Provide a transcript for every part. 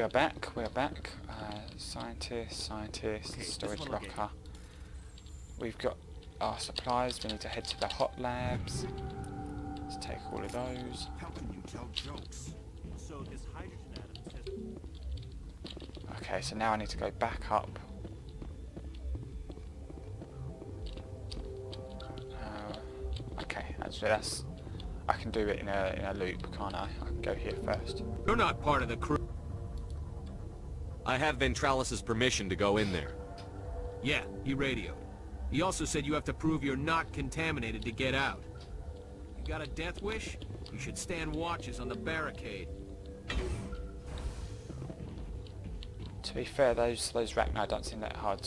are back. We are back. Scientist, Okay, storage this one again. locker. We've got our supplies. We need to head to the hot labs. Let's take all of those. How can you tell jokes? So this hydrogen atom says... Okay, so now I need to go back up. Okay, actually that's... I can do it in a loop, can't I? I can go here first. You're not part of the crew. I have Ventralis's permission to go in there. Yeah, he radioed. He also said you have to prove you're not contaminated to get out. You got a death wish? You should stand watches on the barricade. To be fair, those Rachni don't seem that hard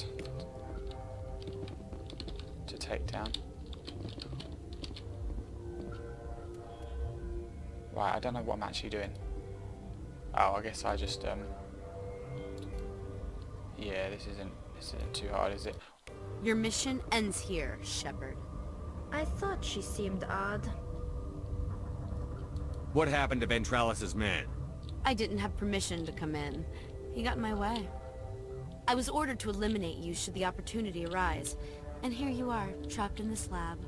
to take down. Right, I don't know what I'm actually doing. Oh, I guess I just yeah, this isn't too hard, is it? Your mission ends here, Shepard. I thought she seemed odd. What happened to Ventralis's man? I didn't have permission to come in. He got in my way. I was ordered to eliminate you should the opportunity arise. And here you are, trapped in this lab.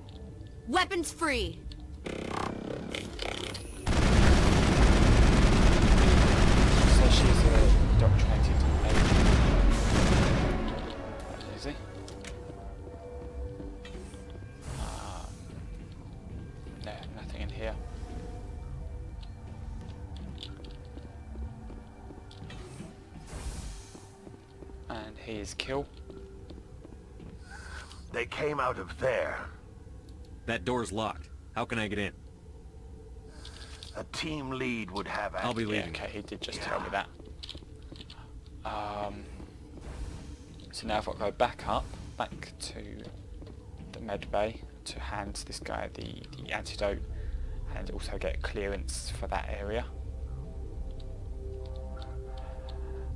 Weapons free! So she's a indoctrinated agent. That's easy. No, nothing in here. And he is kill. They came out of there. That door's locked. How can I get in? A team lead would have I'll be Yeah, leaving. okay, he did just tell me that. So now if I go back to the med bay to hand this guy the antidote and also get clearance for that area.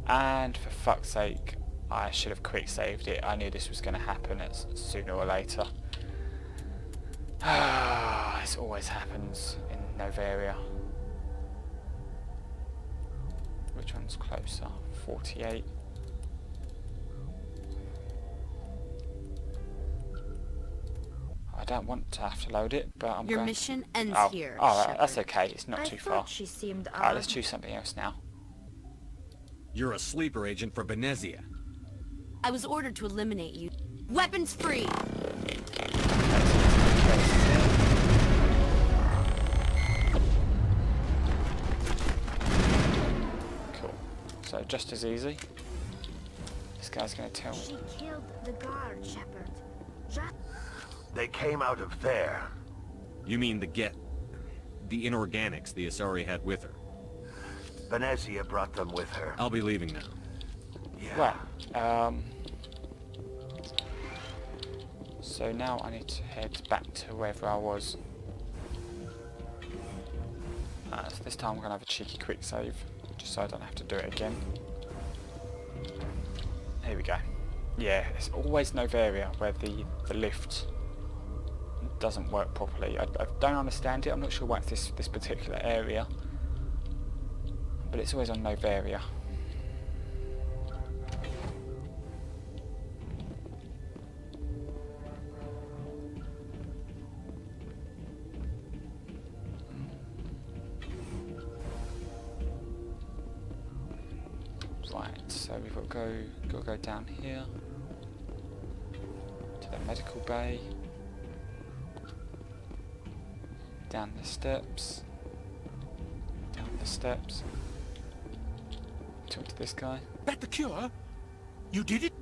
And for fuck's sake, I should have quick saved it. I knew this was going to happen sooner or later. This always happens in Novaria. Which one's closer? 48. I don't want to have to load it, but I'm Your going... mission ends Oh, here, alright, Shepard. that's okay. It's not I too thought far. she seemed Alright, odd. let's choose something else now. You're a sleeper agent for Venezia. I was ordered to eliminate you. Weapons free! Cool. So just as easy. This guy's going to tell me. She killed the guard, Shepard. Just They came out of there. You mean the inorganics the Asari had with her? Venezia brought them with her. I'll be leaving now. Yeah. Right. So now I need to head back to wherever I was. So this time I'm going to have a cheeky quick save, just so I don't have to do it again. Here we go. Yeah, it's always Novaria where the lift doesn't work properly. I don't understand it. I'm not sure why it's this particular area, but it's always on Novaria. Right, so we've got to go down here to the medical bay, down the steps, talk to this guy. That the cure? You did it?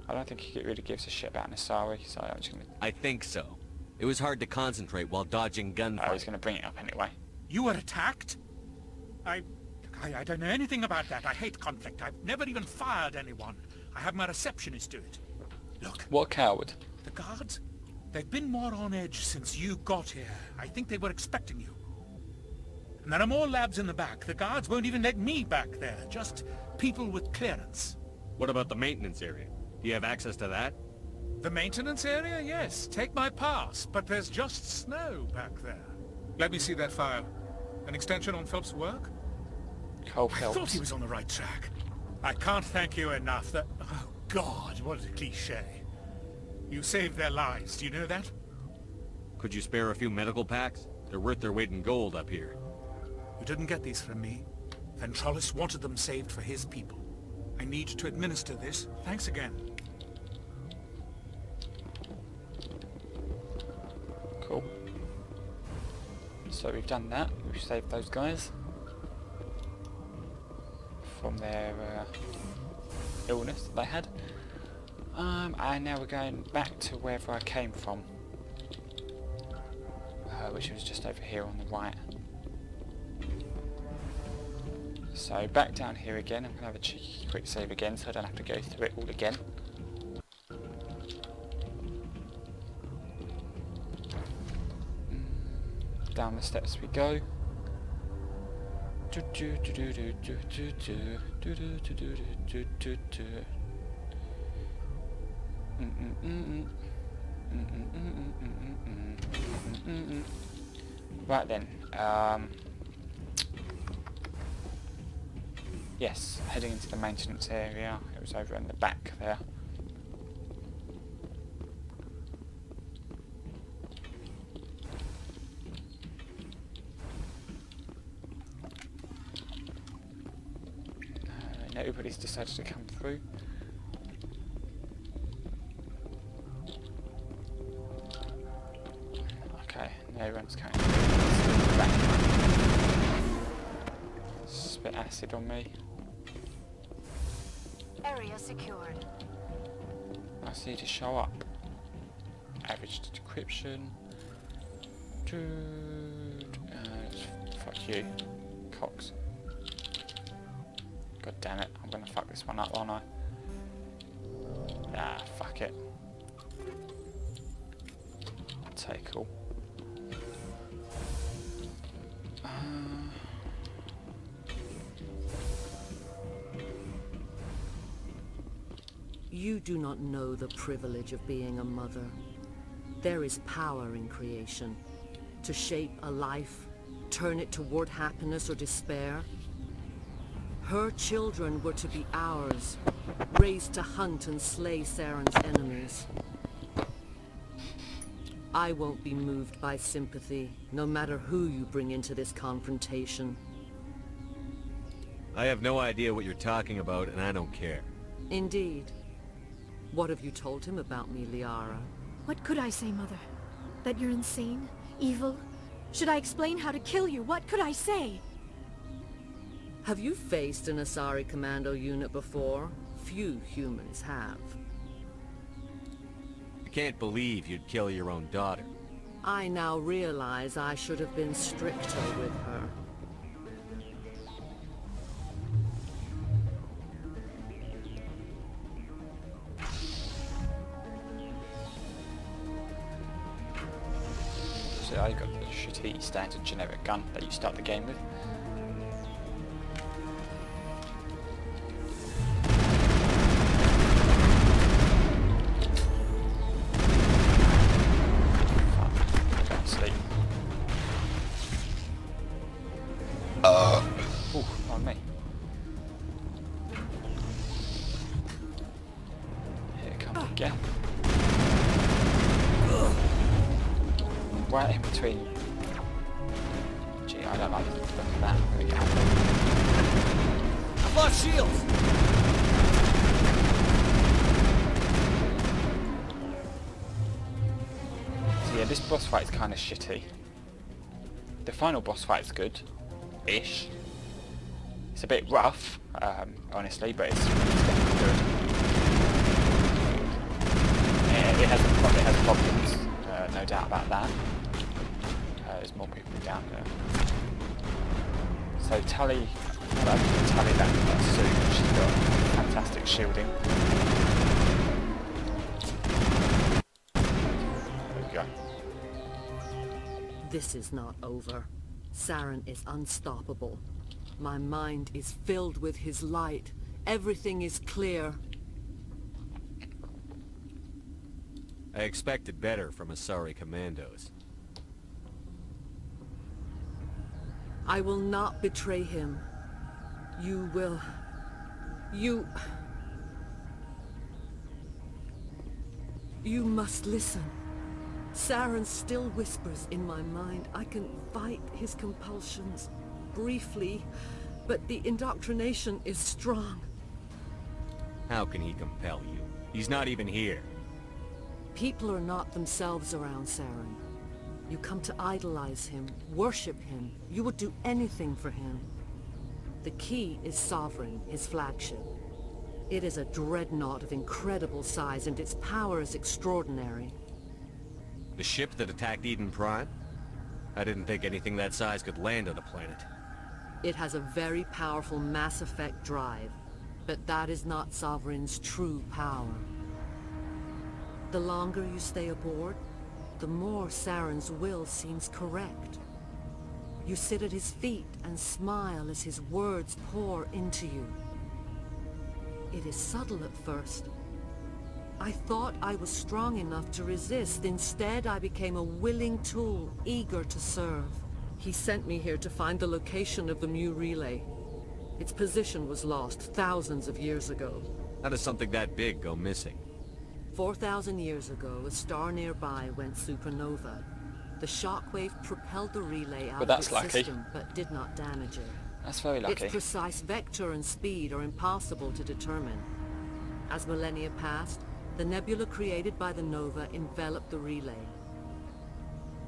I don't think he really gives a shit about Nasari, so I'm just gonna... I think so. It was hard to concentrate while dodging I was gunfire. gonna bring it up anyway. You were attacked? I don't know anything about that. I hate conflict. I've never even fired anyone. I have my receptionist do it. Look, What a coward. the guards, they've been more on edge since you got here. I think they were expecting you. And there are more labs in the back. The guards won't even let me back there. Just people with clearance. What about the maintenance area? Do you have access to that? The maintenance area? Yes. Take my pass. But there's just snow back there. Let me see that file. An extension on Phelps' work? Cole I thought Phelps. he was on the right track. I can't thank you enough that... Oh, God, what a cliché. You saved their lives, do you know that? Could you spare a few medical packs? They're worth their weight in gold up here. You didn't get these from me. Ventralis wanted them saved for his people. I need to administer this. Thanks again. Cool. So we've done that. We've saved those guys from their illness that they had. And now we're going back to wherever I came from, which was just over here on the right. So back down here again. I'm going to have a cheeky quick save again so I don't have to go through it all again. Down the steps we go. Right then, yes, heading into the maintenance area. It was over in the back there. Nobody's decided to come through. Okay, no one's coming back. Spit acid on me. Area secured. I see to show up. Average decryption. Dude, fuck you, Cox. God damn it, I'm gonna fuck this one up, aren't I? Ah, fuck it. Take all. You do not know the privilege of being a mother. There is power in creation. To shape a life, turn it toward happiness or despair. Her children were to be ours, raised to hunt and slay Saren's enemies. I won't be moved by sympathy, no matter who you bring into this confrontation. I have no idea what you're talking about, and I don't care. Indeed. What have you told him about me, Liara? What could I say, Mother? That you're insane? Evil? Should I explain how to kill you? What could I say? Have you faced an Asari commando unit before? Few humans have. I can't believe you'd kill your own daughter. I now realize I should have been stricter with her. So I got the shitty standard generic gun that you start the game with. Ooh, on me. Here it comes again. Right in between. Gee, I don't like the look of that. I'm gonna get out of there. I've lost shields! So yeah, this boss fight's kind of shitty. The final boss fight's good-ish. It's a bit rough, honestly, but it's definitely good. Yeah, it has problems, no doubt about that. There's more people down there. So Tully, Tully that suit, she's got fantastic shielding. There we go. This is not over. Saren is unstoppable. My mind is filled with his light. Everything is clear. I expected better from Asari commandos. I will not betray him. You will... You must listen. Saren still whispers in my mind. I can fight his compulsions briefly, but the indoctrination is strong. How can he compel you? He's not even here. People are not themselves around Saren. You come to idolize him, worship him. You would do anything for him. The key is Sovereign, his flagship. It is a dreadnought of incredible size, and its power is extraordinary. The ship that attacked Eden Prime? I didn't think anything that size could land on a planet. It has a very powerful mass effect drive, but that is not Sovereign's true power. The longer you stay aboard, the more Saren's will seems correct. You sit at his feet and smile as his words pour into you. It is subtle at first. I thought I was strong enough to resist. Instead, I became a willing tool, eager to serve. He sent me here to find the location of the Mu relay. Its position was lost thousands of years ago. How does something that big go missing? 4,000 years ago, a star nearby went supernova. The shockwave propelled the relay out of its system, but did not damage it. That's very lucky. Its precise vector and speed are impossible to determine. As millennia passed, the nebula created by the nova enveloped the relay.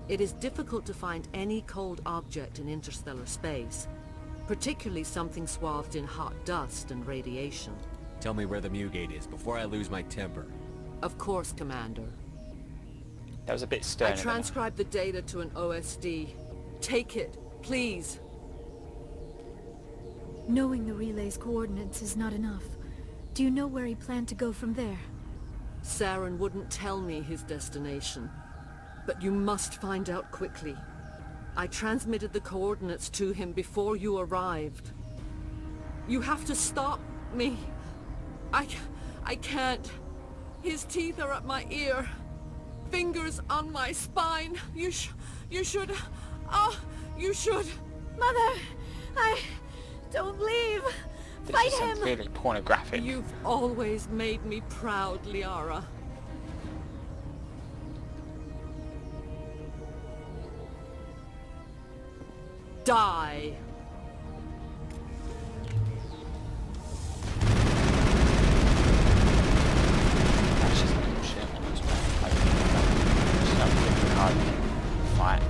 It is difficult to find any cold object in interstellar space, particularly something swathed in hot dust and radiation. Tell me where the Mu gate is before I lose my temper. Of course, Commander. That was a bit stern. I transcribed the data to an OSD. Take it, please. Knowing the relay's coordinates is not enough. Do you know where he planned to go from there? Saren wouldn't tell me his destination. But you must find out quickly. I transmitted the coordinates to him before you arrived. You have to stop me. I can't. His teeth are at my ear. Fingers on my spine. You should... you should... Mother! Don't leave! Fight This him! is really pornographic. You've always made me proud, Liara. Die! That's just bullshit, honestly. Just have a really hard fight.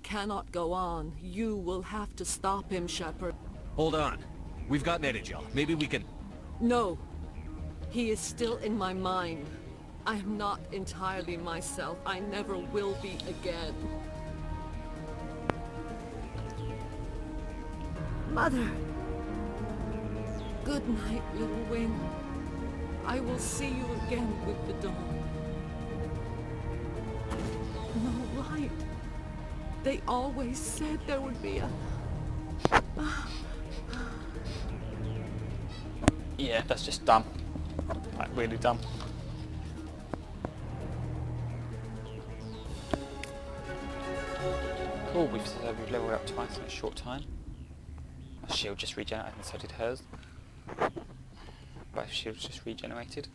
Cannot go on. You will have to stop him, Shepard. Hold on. We've got Netagel. Maybe we can... No. He is still in my mind. I am not entirely myself. I never will be again. Mother! Good night, little wing. I will see you again with the dawn. No light. They always said there would be a... Yeah, that's just dumb. Like, really dumb. Cool, we've leveled up twice in a short time. My shield just regenerated and so did hers. Both shields just regenerated.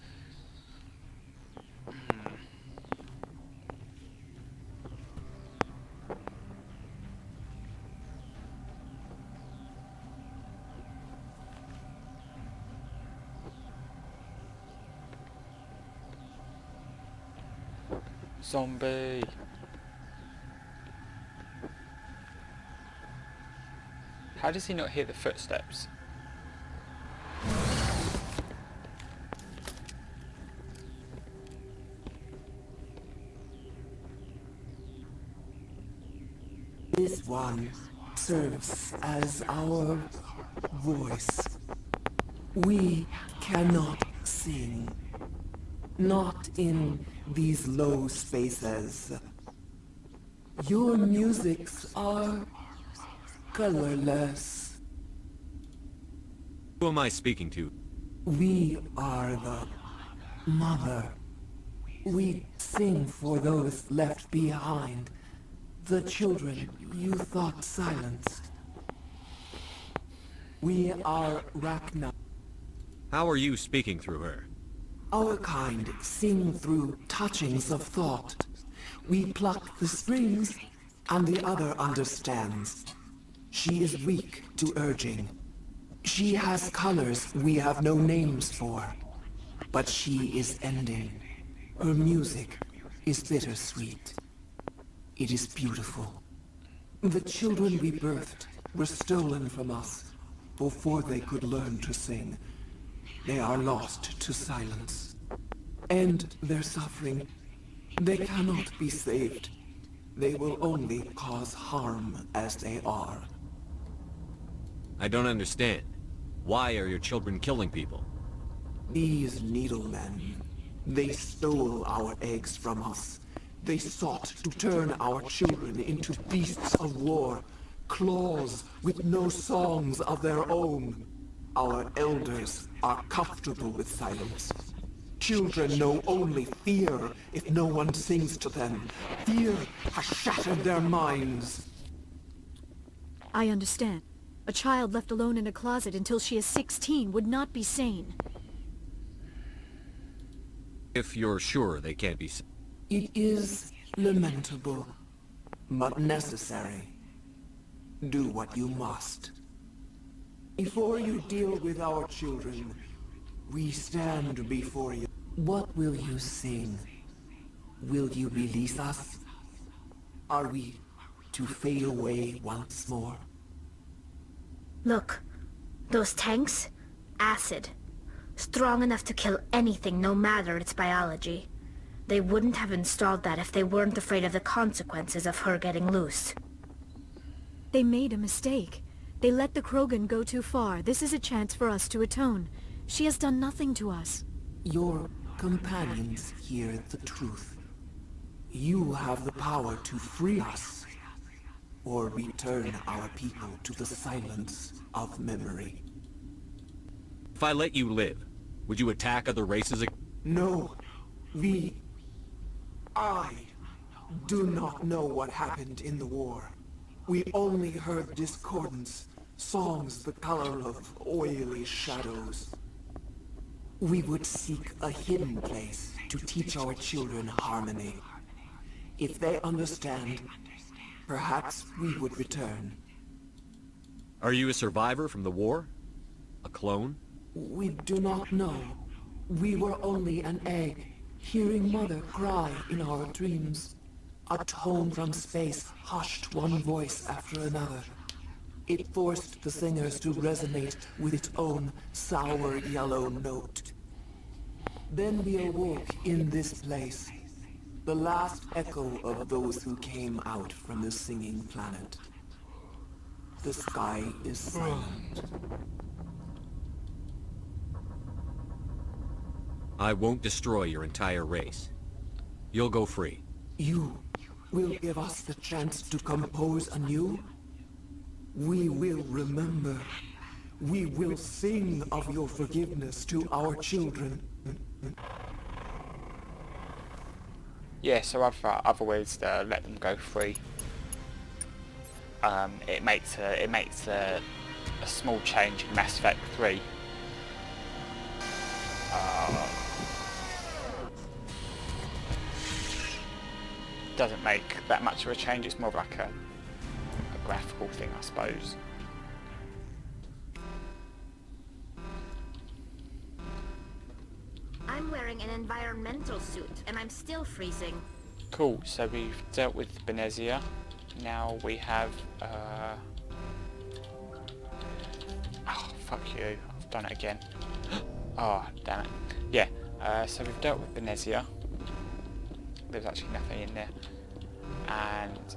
Zombie! How does he not hear the footsteps? This one serves as our voice. We cannot sing. Not in these low spaces. Your musics are colorless. Who am I speaking to? We are the mother. We sing for those left behind. The children you thought silenced. We are Rachna. How are you speaking through her? Our kind sing through touchings of thought. We pluck the strings, and the other understands. She is weak to urging. She has colors we have no names for. But she is ending. Her music is bittersweet. It is beautiful. The children we birthed were stolen from us before they could learn to sing. They are lost to silence. End their suffering. They cannot be saved. They will only cause harm as they are. I don't understand. Why are your children killing people? These needlemen, they stole our eggs from us. They sought to turn our children into beasts of war, claws with no songs of their own. Our elders are comfortable with silence. Children know only fear if no one sings to them. Fear has shattered their minds. I understand. A child left alone in a closet until she is 16 would not be sane. If you're sure they can't be... It is lamentable, but necessary. Do what you must. Before you deal with our children, we stand before you. What will you sing? Will you release us? Are we to fade away once more? Look, those tanks? Acid. Strong enough to kill anything, no matter its biology. They wouldn't have installed that if they weren't afraid of the consequences of her getting loose. They made a mistake. They let the Krogan go too far. This is a chance for us to atone. She has done nothing to us. Your companions hear the truth. You have the power to free us, or return our people to the silence of memory. If I let you live, would you attack other races? No, I do not know what happened in the war. We only heard discordance, songs the color of oily shadows. We would seek a hidden place to teach our children harmony. If they understand, perhaps we would return. Are you a survivor from the war? A clone? We do not know. We were only an egg, hearing Mother cry in our dreams. A tone from space hushed one voice after another. It forced the singers to resonate with its own sour yellow note. Then we awoke in this place, the last echo of those who came out from the singing planet. The sky is silent. I won't destroy your entire race. You'll go free. You will give us the chance to compose anew? We will remember. We will sing of your forgiveness to our children. Yeah, so I've always let them go free. It makes a small change in Mass Effect 3. Doesn't make that much of a change. It's more of like a graphical thing, I suppose. I'm wearing an environmental suit, and I'm still freezing. Cool, so we've dealt with Benezia. Now we have... Oh, fuck you. I've done it again. Oh, damn it. Yeah, so we've dealt with Benezia. There's actually nothing in there. And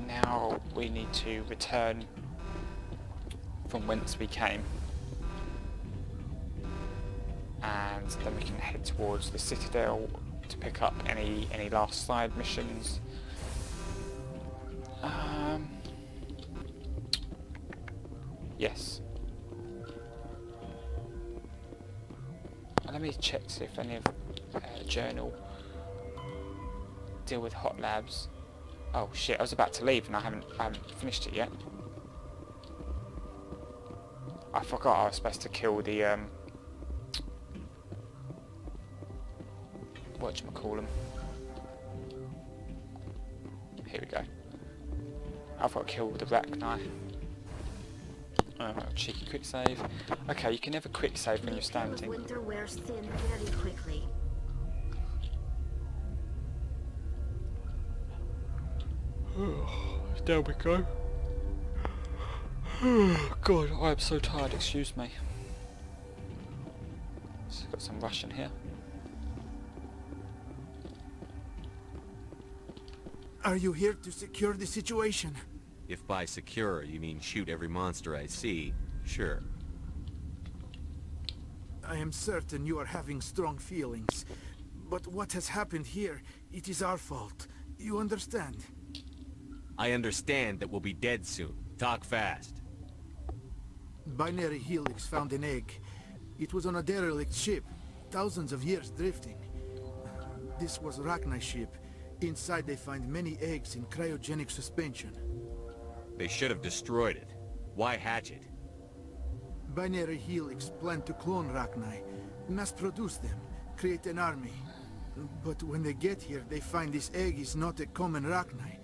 now we need to return from whence we came. And then we can head towards the Citadel to pick up any last side missions. Yes. Let me check see if any of journal deal with hot labs. Oh shit! I was about to leave and I haven't finished it yet. I forgot I was supposed to kill the whatchamacallem. Here we go. I've got to kill the Rachni. Cheeky quick save. Okay, you can never quick save when you're standing. Winter wears thin very quickly. There we go. God, I am so tired, excuse me. So got some Russian here. Are you here to secure the situation? If by secure you mean shoot every monster I see, sure. I am certain you are having strong feelings. But what has happened here, it is our fault. You understand? I understand that we'll be dead soon. Talk fast. Binary Helix found an egg. It was on a derelict ship, thousands of years drifting. This was Rachni's ship. Inside they find many eggs in cryogenic suspension. They should have destroyed it. Why hatch it? Binary Helix planned to clone Rachni, mass-produce them, create an army. But when they get here, they find this egg is not a common Rachni.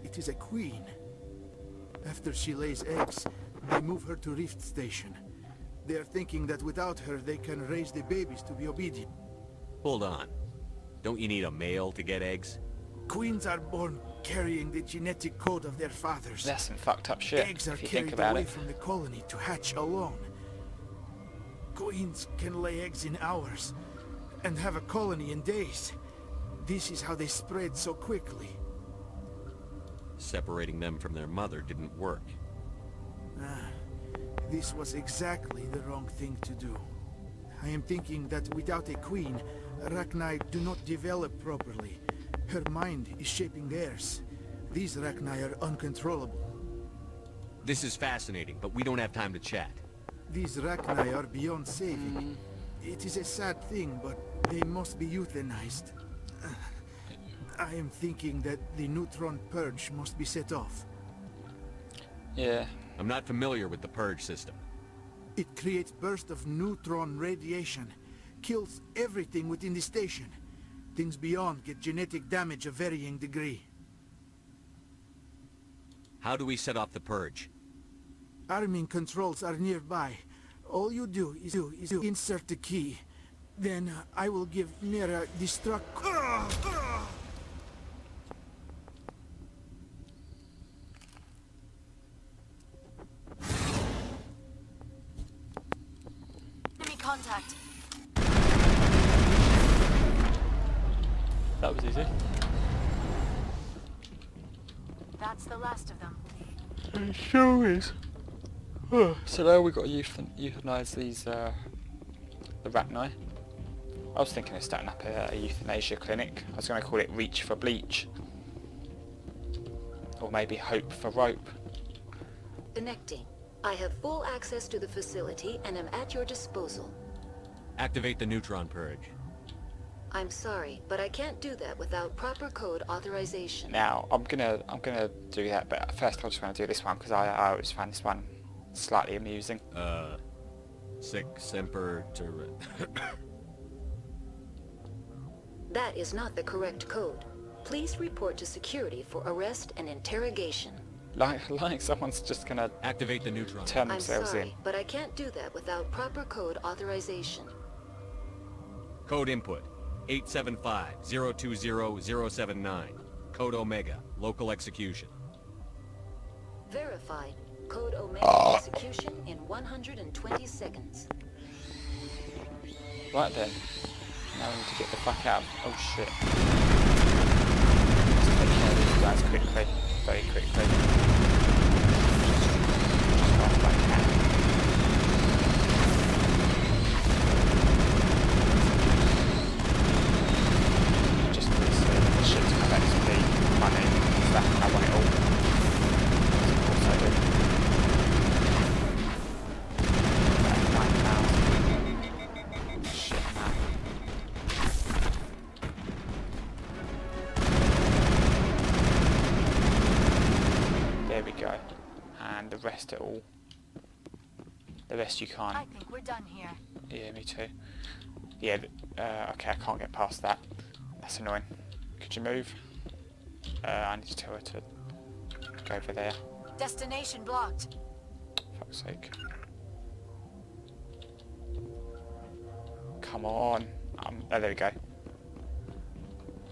It is a queen. After she lays eggs, they move her to Rift Station. They are thinking that without her, they can raise the babies to be obedient. Hold on. Don't you need a male to get eggs? Queens are born carrying the genetic code of their fathers. That's some fucked up shit, Eggs are if you think carried about away it. from the colony to hatch alone. Queens can lay eggs in hours and have a colony in days. This is how they spread so quickly. Separating them from their mother didn't work. This was exactly the wrong thing to do. I am thinking that without a queen, Rachni do not develop properly. Her mind is shaping theirs. These Rachni are uncontrollable. This is fascinating, but we don't have time to chat. These Rachni are beyond saving. It is a sad thing, but they must be euthanized. I am thinking that the neutron purge must be set off. Yeah. I'm not familiar with the purge system. It creates bursts of neutron radiation, kills everything within the station. Things beyond get genetic damage of varying degree. How do we set off the purge? Arming controls are nearby. All you do is insert the key. Then I will give Mira destruct... Enemy contact. That was easy. That's the last of them. It sure is. So now we've got to euthanize these, the Rachni. I was thinking of starting up a euthanasia clinic. I was going to call it Reach for Bleach. Or maybe Hope for Rope. Connecting. I have full access to the facility and am at your disposal. Activate the neutron purge. I'm sorry, but I can't do that without proper code authorization. Now, I'm gonna do that, but first I just want to do this one because I always find this one slightly amusing. Sic semper That is not the correct code. Please report to security for arrest and interrogation. Like someone's just gonna activate the neutron. Turn I'm themselves sorry, in. but I can't do that without proper code authorization. Code input 875-020-079. Code Omega. Local execution. Verified. Code Omega execution in 120 seconds. Right then. Now we need to get the fuck out. Oh shit. Let's take care of these guys quickly. Very quickly. Just fast as I can. Just this shit to come XP, money, stuff. I want it all. Of course I do. rest it all. The best you can. I think we're done here. Yeah, me too. Yeah, okay, I can't get past that. That's annoying. Could you move? I need to tell her to go over there. Destination blocked. Fuck's sake. Come on. Oh, there we go.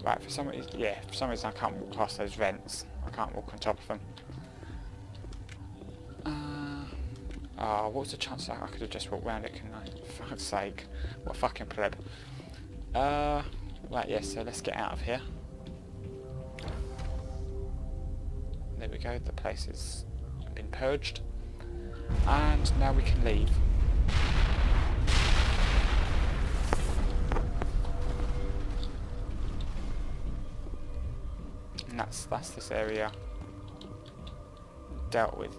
Right, for some reason, yeah, for some reason I can't walk past those vents. I can't walk on top of them. What was the chance that I could have just walked around it, couldn't I? For fuck's sake. What a fucking pleb. Right, yeah, so let's get out of here. There we go, the place has been purged. And now we can leave. And that's this area dealt with.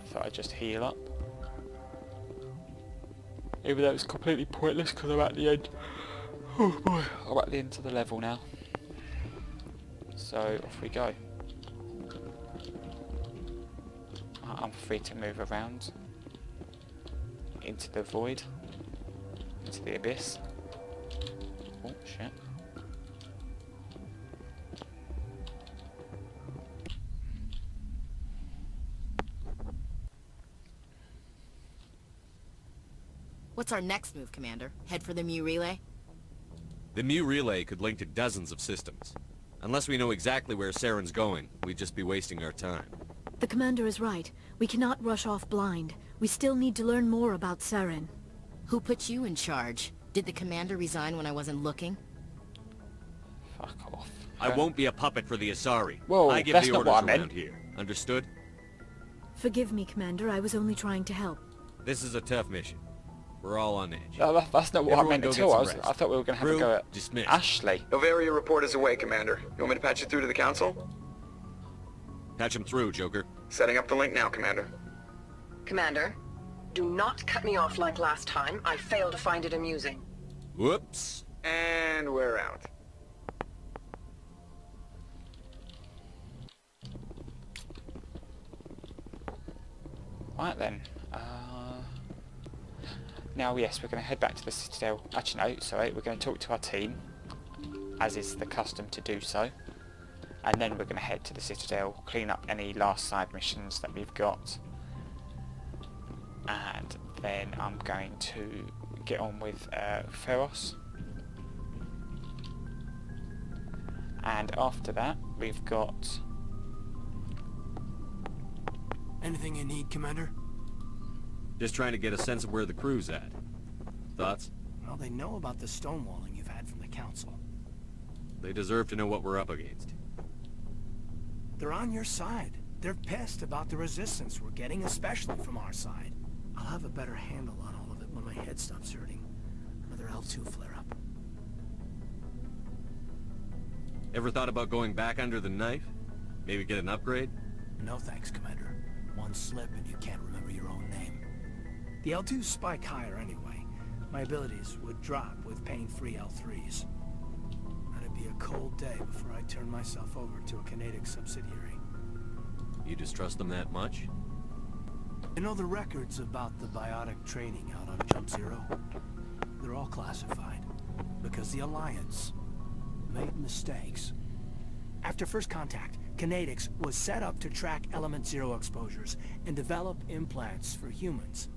I thought I'd just heal up. Even though it's completely pointless because I'm at the end. Oh boy, I'm at the end of the level now. So off we go. I'm free to move around into the void, into the abyss. Oh shit. What's our next move, Commander? Head for the Mu Relay? The Mu Relay could link to dozens of systems. Unless we know exactly where Saren's going, we'd just be wasting our time. The commander is right. We cannot rush off blind. We still need to learn more about Saren. Who put you in charge? Did the commander resign when I wasn't looking? Fuck off. I won't be a puppet for the Asari. Whoa, I give that's the not orders what I meant. around here. Understood? Forgive me, Commander. I was only trying to help. This is a tough mission. We're all on edge. No, that's not what Everyone I meant go at get all. some rest. I thought we were going to have a go at dismissed. Ashley. Novaria report is away, Commander. You want me to patch it through to the Council? Patch him through, Joker. Setting up the link now, Commander. Commander, do not cut me off like last time. I failed to find it amusing. Whoops. And we're out. Right then. Now, yes, we're going to head back to the Citadel. Actually, no, sorry, we're going to talk to our team, as is the custom to do so. And then we're going to head to the Citadel, clean up any last side missions that we've got. And then I'm going to get on with Feros. And after that, we've got... Anything you need, Commander? Just trying to get a sense of where the crew's at. Thoughts? Well, they know about the stonewalling you've had from the Council. They deserve to know what we're up against. They're on your side. They're pissed about the resistance we're getting, especially from our side. I'll have a better handle on all of it when my head stops hurting. Another L2 flare-up. Ever thought about going back under the knife? Maybe get an upgrade? No thanks, Commander. One slip and you can't remember your own name. The L2s spike higher anyway. My abilities would drop with pain-free L3s. It'd be a cold day before I turn myself over to a Canadic subsidiary. You distrust them that much? You know the records about the biotic training out on Jump Zero? They're all classified. Because the Alliance made mistakes. After first contact, Canadics was set up to track Element Zero exposures and develop implants for humans.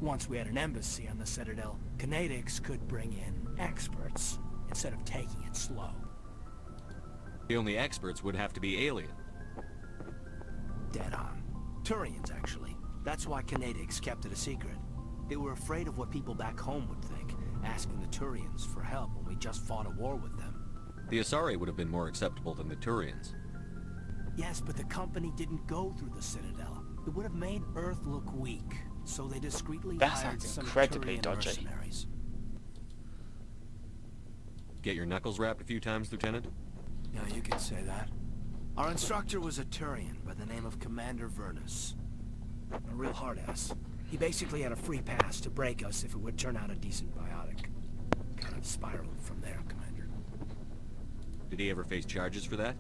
Once we had an embassy on the Citadel, Canadics could bring in experts instead of taking it slow. The only experts would have to be alien. Dead on. Turians, actually. That's why Canadics kept it a secret. They were afraid of what people back home would think, asking the Turians for help when we just fought a war with them. The Asari would have been more acceptable than the Turians. Yes, but the company didn't go through the Citadel. It would have made Earth look weak, so they discreetly hired some incredibly Turian dodgy. mercenaries. Get your knuckles wrapped a few times, Lieutenant? Yeah, you could say that. Our instructor was a Turian by the name of Commander Vernus. A real hard-ass. He basically had a free pass to break us if it would turn out a decent biotic. Kind of spiraled from there, Commander. Did he ever face charges for that?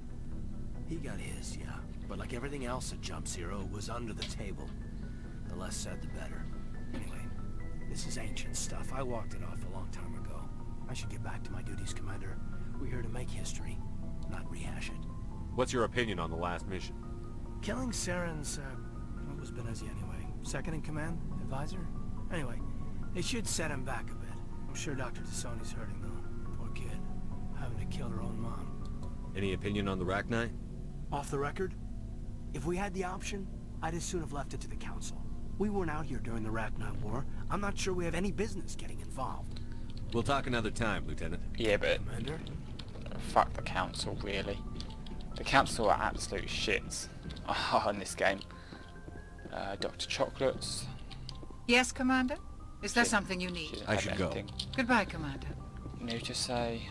He got his, yeah. But like everything else at Jump Zero, it was under the table. The less said, the better. Anyway, this is ancient stuff. I walked it off a long time ago. I should get back to my duties, Commander. We're here to make history, not rehash it. What's your opinion on the last mission? Killing Saren's, what was Benezia anyway? Second in command? Advisor? Anyway, they should set him back a bit. I'm sure Dr. Tassoni's hurting, though. Poor kid. Having to kill her own mom. Any opinion on the Rachni? Off the record? If we had the option, I'd as soon have left it to the Council. We weren't out here during the Rachni War. I'm not sure we have any business getting involved. We'll talk another time, Lieutenant. Yeah, but... Commander? Fuck the Council, really. The Council are absolute shits in this game. Dr. Chocolates. Yes, Commander? Is there something you need? I should go. Goodbye, Commander. New to say...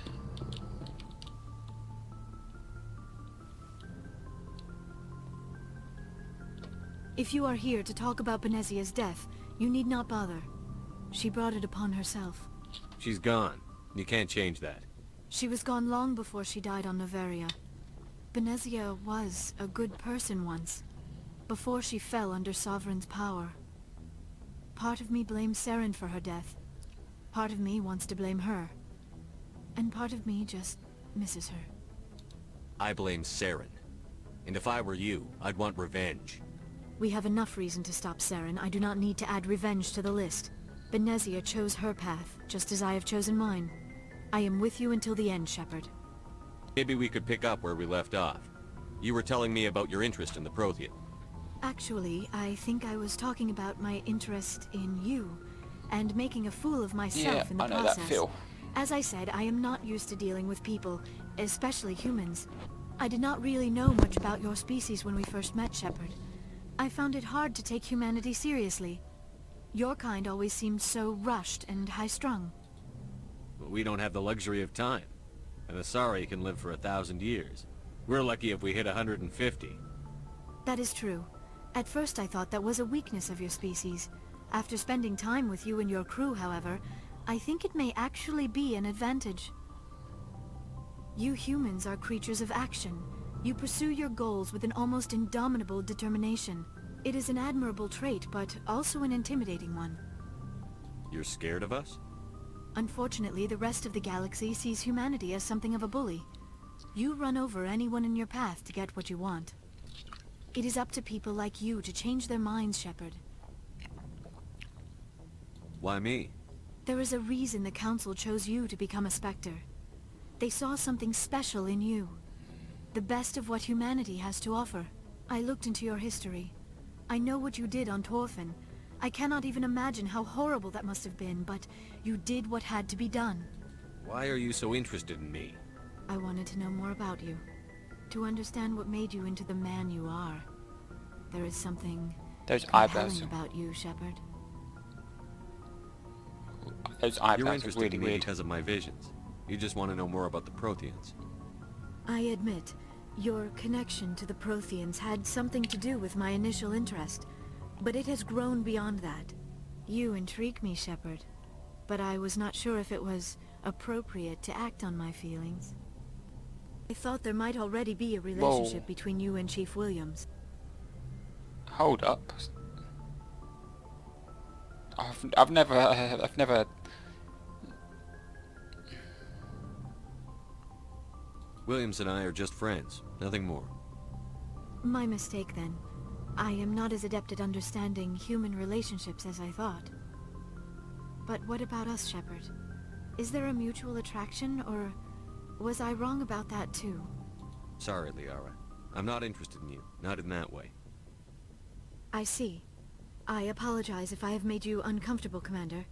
If you are here to talk about Benezia's death, you need not bother. She brought it upon herself. She's gone. You can't change that. She was gone long before she died on Noveria. Benezia was a good person once, before she fell under Sovereign's power. Part of me blames Saren for her death. Part of me wants to blame her. And part of me just misses her. I blame Saren. And if I were you, I'd want revenge. We have enough reason to stop Saren. I do not need to add revenge to the list. Benezia chose her path, just as I have chosen mine. I am with you until the end, Shepard. Maybe we could pick up where we left off. You were telling me about your interest in the Prothean. Actually, I think I was talking about my interest in you, and making a fool of myself in the process. That feel. As I said, I am not used to dealing with people, especially humans. I did not really know much about your species when we first met, Shepard. I found it hard to take humanity seriously. Your kind always seemed so rushed and high-strung. But we don't have the luxury of time. And the Asari can live for 1,000 years. We're lucky if we hit 150. That is true. At first I thought that was a weakness of your species. After spending time with you and your crew, however, I think it may actually be an advantage. You humans are creatures of action. You pursue your goals with an almost indomitable determination. It is an admirable trait, but also an intimidating one. You're scared of us? Unfortunately, the rest of the galaxy sees humanity as something of a bully. You run over anyone in your path to get what you want. It is up to people like you to change their minds, Shepard. Why me? There is a reason the Council chose you to become a Spectre. They saw something special in you. The best of what humanity has to offer. I looked into your history. I know what you did on Torfin. I cannot even imagine how horrible that must have been, but you did what had to be done. Why are you so interested in me? I wanted to know more about you. To understand what made you into the man you are. There is something compelling about you, Shepard. Those eyebrows You're are interested really in me weird. because of my visions. You just want to know more about the Protheans. I admit, your connection to the Protheans had something to do with my initial interest, but it has grown beyond that. You intrigue me, Shepard, but I was not sure if it was appropriate to act on my feelings. I thought there might already be a relationship between you and Chief Williams. Hold up. I've never... Williams and I are just friends, nothing more. My mistake, then. I am not as adept at understanding human relationships as I thought. But what about us, Shepard? Is there a mutual attraction, or was I wrong about that too? Sorry, Liara. I'm not interested in you, not in that way. I see. I apologize if I have made you uncomfortable, Commander.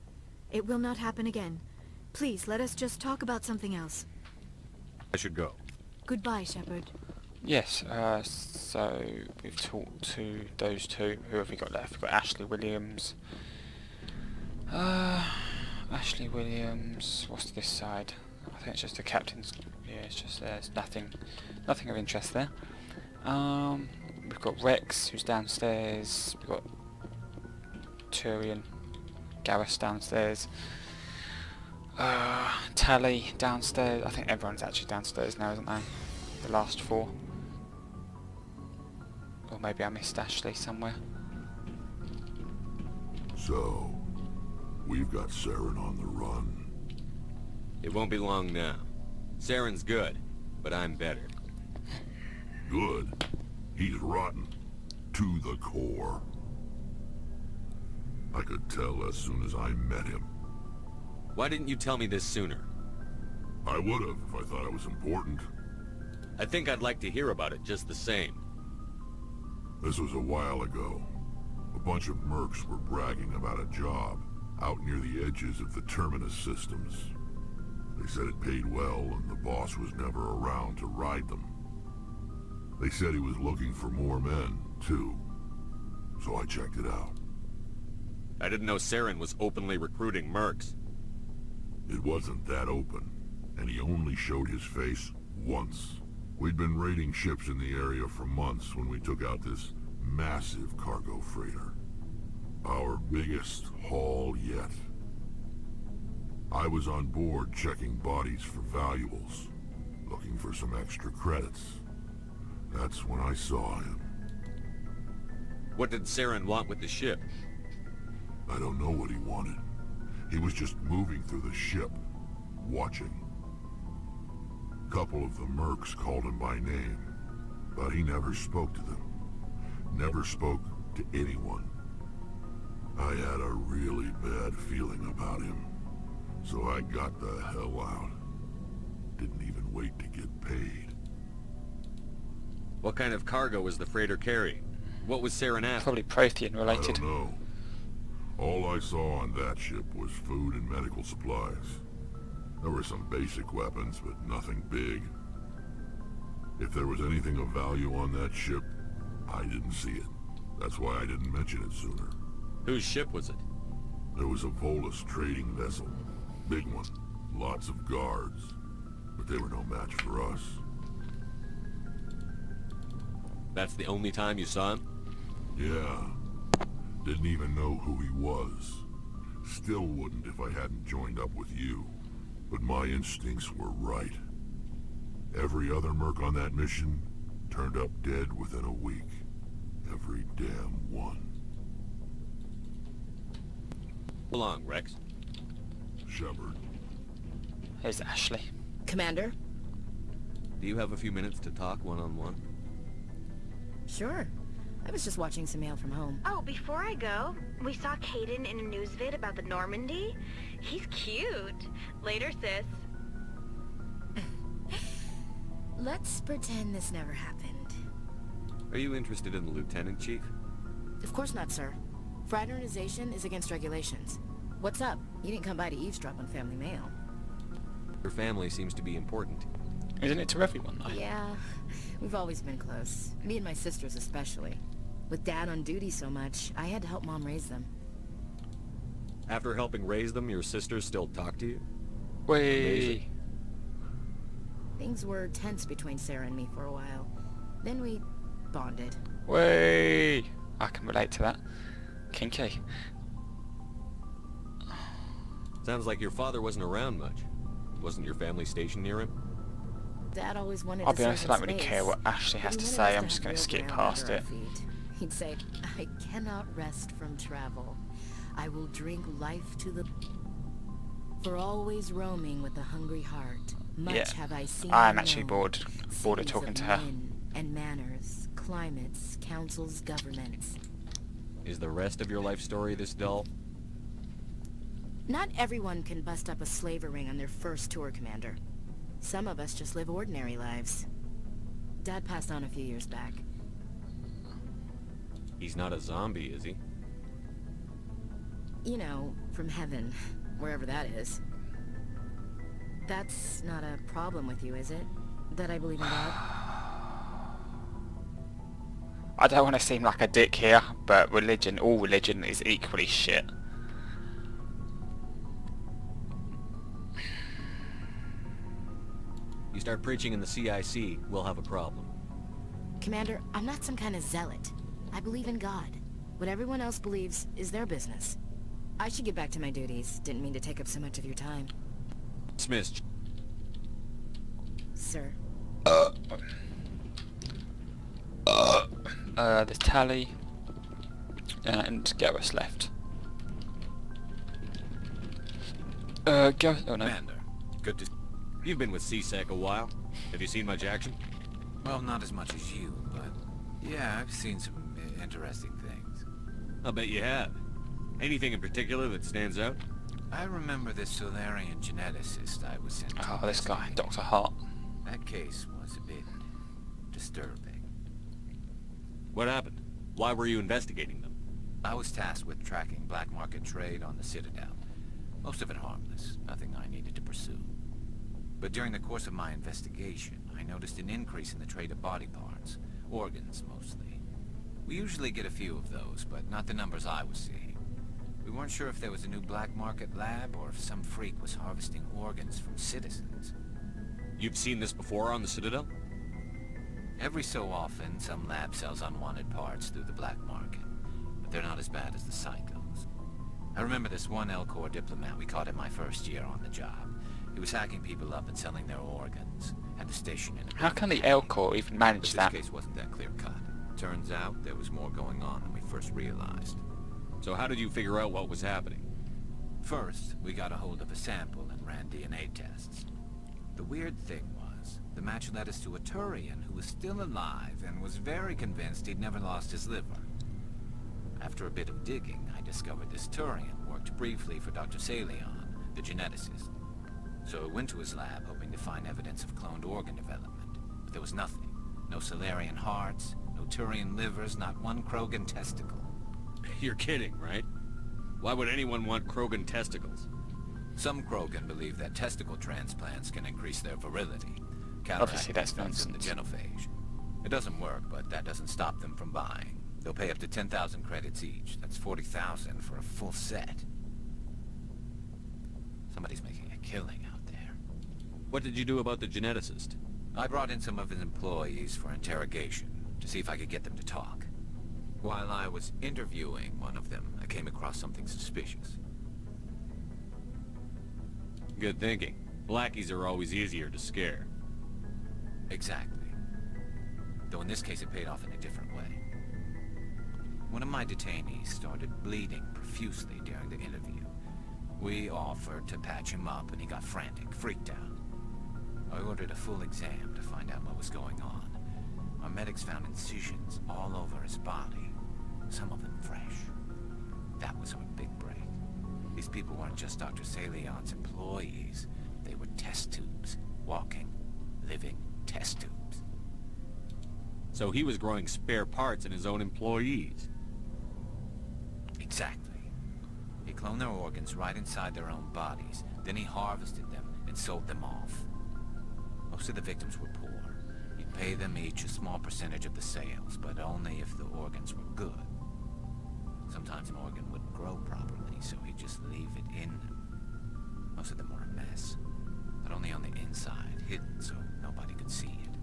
It will not happen again. Please, let us just talk about something else. I should go. Goodbye, Shepard. Yes, so we've talked to those two. Who have we got left? We've got Ashley Williams. Ashley Williams. What's this side? I think it's just the captain's. Yeah, it's just there's nothing of interest there. We've got Rex, who's downstairs. We've got Turian, Garrus downstairs. Tally downstairs. I think everyone's actually downstairs now, isn't they? The last 4. Or maybe I missed Ashley somewhere. So, we've got Saren on the run. It won't be long now. Saren's good, but I'm better. Good? He's rotten. To the core. I could tell as soon as I met him. Why didn't you tell me this sooner? I would have if I thought it was important. I think I'd like to hear about it just the same. This was a while ago. A bunch of mercs were bragging about a job out near the edges of the Terminus systems. They said it paid well and the boss was never around to ride them. They said he was looking for more men, too. So I checked it out. I didn't know Saren was openly recruiting mercs. It wasn't that open, and he only showed his face once. We'd been raiding ships in the area for months when we took out this massive cargo freighter. Our biggest haul yet. I was on board checking bodies for valuables, looking for some extra credits. That's when I saw him. What did Saren want with the ship? I don't know what he wanted. He was just moving through the ship, watching. A couple of the mercs called him by name, but he never spoke to them. Never spoke to anyone. I had a really bad feeling about him, so I got the hell out. Didn't even wait to get paid. What kind of cargo was the freighter carrying? What was Saren after? Probably Prothean related. I don't know. All I saw on that ship was food and medical supplies. There were some basic weapons, but nothing big. If there was anything of value on that ship, I didn't see it. That's why I didn't mention it sooner. Whose ship was it? There was a Volus trading vessel. Big one. Lots of guards. But they were no match for us. That's the only time you saw him? Yeah. Didn't even know who he was. Still wouldn't if I hadn't joined up with you. But my instincts were right. Every other merc on that mission turned up dead within a week. Every damn one. Hold on, Rex. Shepard. Here's Ashley. Commander? Do you have a few minutes to talk one-on-one? Sure. I was just watching some mail from home. Oh, before I go, we saw Caden in a news vid about the Normandy. He's cute. Later, sis. Let's pretend this never happened. Are you interested in the Lieutenant Chief? Of course not, sir. Fraternization is against regulations. What's up? You didn't come by to eavesdrop on family mail. Your family seems to be important. Isn't it to everyone, though? Yeah, we've always been close. Me and my sisters especially. With Dad on duty so much, I had to help Mom raise them. After helping raise them, your sisters still talk to you? Wait. Things were tense between Sarah and me for a while. Then we bonded. Wait. I can relate to that. Kinky. Sounds like your father wasn't around much. Wasn't your family stationed near him? Dad always wanted I'll to be honest, I serve don't in really space, care what Ashley has but to he say. wanted us I'm to just have going to real skip ground past under our it. feet. He'd say, I cannot rest from travel. I will drink life to the... For always roaming with a hungry heart. Much have I seen. I'm actually bored of Cities talking of to her. men and manners, climates, councils, governments. Is the rest of your life story this dull? Not everyone can bust up a slaver ring on their first tour, Commander. Some of us just live ordinary lives. Dad passed on a few years back. He's not a zombie, is he? You know, from heaven, wherever that is. That's not a problem with you, is it? That I believe in God? I don't want to seem like a dick here, but religion, all religion is equally shit. You start preaching in the CIC, we'll have a problem. Commander, I'm not some kind of zealot. I believe in God. What everyone else believes is their business. I should get back to my duties. Didn't mean to take up so much of your time. Dismissed. Sir. There's Tally and Garrus left. Garrus. Oh no. Commander, good to... You've been with C-Sec a while. Have you seen much action? Well, not as much as you, but... yeah, I've seen some interesting things. I'll bet you have. Anything in particular that stands out? I remember this Solarian geneticist I was sent to. Oh, this guy, Dr. Hart. That case was a bit... disturbing. What happened? Why were you investigating them? I was tasked with tracking black market trade on the Citadel. Most of it harmless, nothing I needed to pursue. But during the course of my investigation, I noticed an increase in the trade of body parts, organs mostly. We usually get a few of those, but not the numbers I was seeing. We weren't sure if there was a new black market lab or if some freak was harvesting organs from citizens. You've seen this before on the Citadel? Every so often, some lab sells unwanted parts through the black market, but they're not as bad as the psychos. I remember this one L-Corps diplomat we caught in my first year on the job. He was hacking people up and selling their organs. Had a station in a... How can the L-Corps even manage that? This case wasn't that clear-cut. Turns out there was more going on than we first realized. So how did you figure out what was happening? First, we got a hold of a sample and ran DNA tests. The weird thing was, the match led us to a Turian who was still alive and was very convinced he'd never lost his liver. After a bit of digging, I discovered this Turian worked briefly for Dr. Salion, the geneticist. So I went to his lab hoping to find evidence of cloned organ development. But there was nothing. No Solarian hearts, no Turian livers, not one Krogan testicle. You're kidding, right? Why would anyone want Krogan testicles? Some Krogan believe that testicle transplants can increase their virility. Obviously that's nonsense. The genophage. It doesn't work, but that doesn't stop them from buying. They'll pay up to 10,000 credits each. That's 40,000 for a full set. Somebody's making a killing out there. What did you do about the geneticist? I brought in some of his employees for interrogation, to see if I could get them to talk. While I was interviewing one of them, I came across something suspicious. Good thinking. Blackies are always easier to scare. Exactly. Though in this case it paid off in a different way. One of my detainees started bleeding profusely during the interview. We offered to patch him up and he got frantic, freaked out. I ordered a full exam to find out what was going on. Our medics found incisions all over his body, some of them fresh. That was our big break. These people weren't just Dr. Salion's employees. They were test tubes. Walking, living test tubes. So he was growing spare parts in his own employees? Exactly. He cloned their organs right inside their own bodies. Then he harvested them and sold them off. Most of the victims were poor. He'd pay them each a small percentage of the sales, but only if the organs were good. Sometimes an organ wouldn't grow properly, so he'd just leave it in them. Most of them were a mess, but only on the inside, hidden so nobody could see it.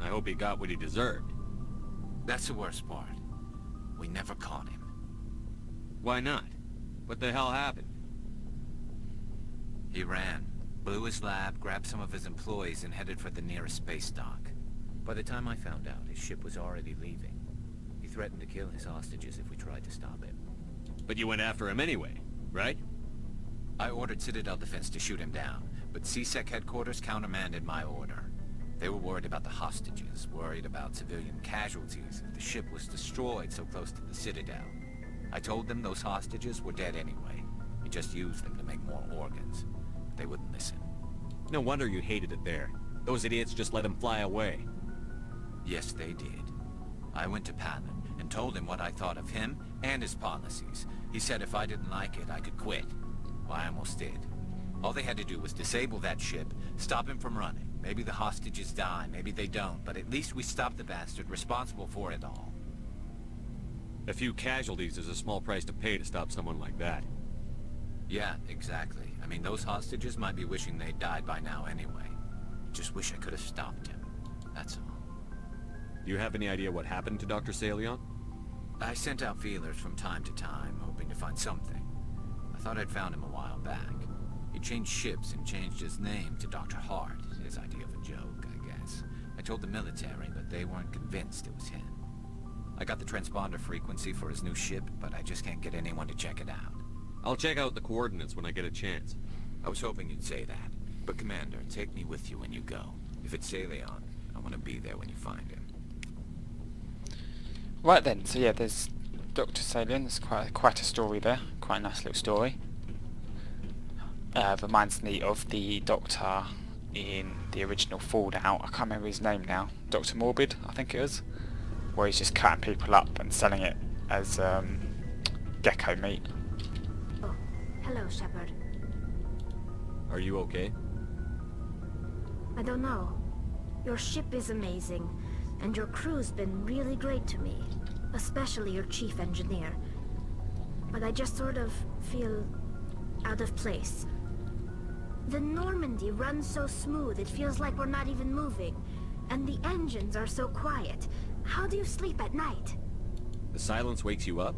I hope he got what he deserved. That's the worst part. We never caught him. Why not? What the hell happened? He ran, blew his lab, grabbed some of his employees, and headed for the nearest space dock. By the time I found out, his ship was already leaving. He threatened to kill his hostages if we tried to stop him. But you went after him anyway, right? I ordered Citadel Defense to shoot him down, but C-Sec headquarters countermanded my order. They were worried about the hostages, worried about civilian casualties if the ship was destroyed so close to the Citadel. I told them those hostages were dead anyway. We just used them to make more organs. But they wouldn't listen. No wonder you hated it there. Those idiots just let him fly away. Yes, they did. I went to Palin and told him what I thought of him and his policies. He said if I didn't like it, I could quit. Well, I almost did. All they had to do was disable that ship, stop him from running. Maybe the hostages die, maybe they don't, but at least we stopped the bastard responsible for it all. A few casualties is a small price to pay to stop someone like that. Yeah, exactly. I mean, those hostages might be wishing they'd died by now anyway. Just wish I could have stopped him. That's all. Do you have any idea what happened to Dr. Salion? I sent out feelers from time to time, hoping to find something. I thought I'd found him a while back. He changed ships and changed his name to Dr. Hart, his idea of a joke, I guess. I told the military, but they weren't convinced it was him. I got the transponder frequency for his new ship, but I just can't get anyone to check it out. I'll check out the coordinates when I get a chance. I was hoping you'd say that. But Commander, take me with you when you go. If it's Saleon, I want to be there when you find him. Right then, so yeah, there's Dr. Saleon. There's quite a story there. Quite a nice little story. Reminds me of the Doctor in the original Fallout. I can't remember his name now. Dr. Morbid, I think it is. Where he's just cutting people up and selling it as gecko meat. Oh, hello, Shepard. Are you okay? I don't know. Your ship is amazing, and your crew's been really great to me. Especially your chief engineer. But I just sort of feel out of place. The Normandy runs so smooth it feels like we're not even moving. And the engines are so quiet. How do you sleep at night? The silence wakes you up?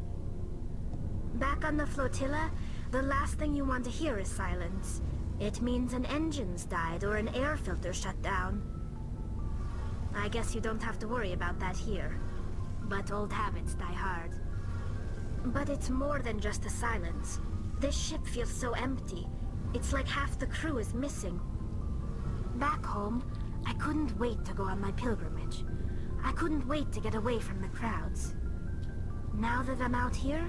Back on the flotilla, the last thing you want to hear is silence. It means an engine's died or an air filter shut down. I guess you don't have to worry about that here. But old habits die hard. But it's more than just the silence. This ship feels so empty. It's like half the crew is missing. Back home, I couldn't wait to go on my pilgrimage. I couldn't wait to get away from the crowds. Now that I'm out here,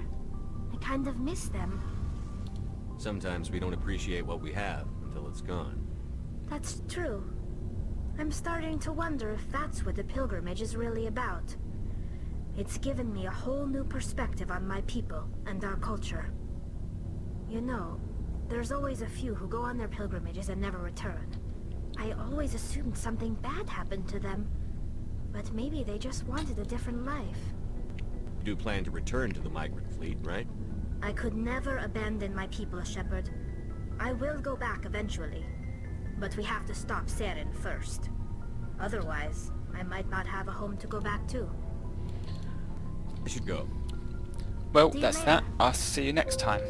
I kind of miss them. Sometimes we don't appreciate what we have until it's gone. That's true. I'm starting to wonder if that's what the pilgrimage is really about. It's given me a whole new perspective on my people and our culture. You know, there's always a few who go on their pilgrimages and never return. I always assumed something bad happened to them. But maybe they just wanted a different life. You do plan to return to the migrant fleet, right? I could never abandon my people, Shepard. I will go back eventually. But we have to stop Saren first. Otherwise, I might not have a home to go back to. I should go. Well, that's that. I'll see you next time.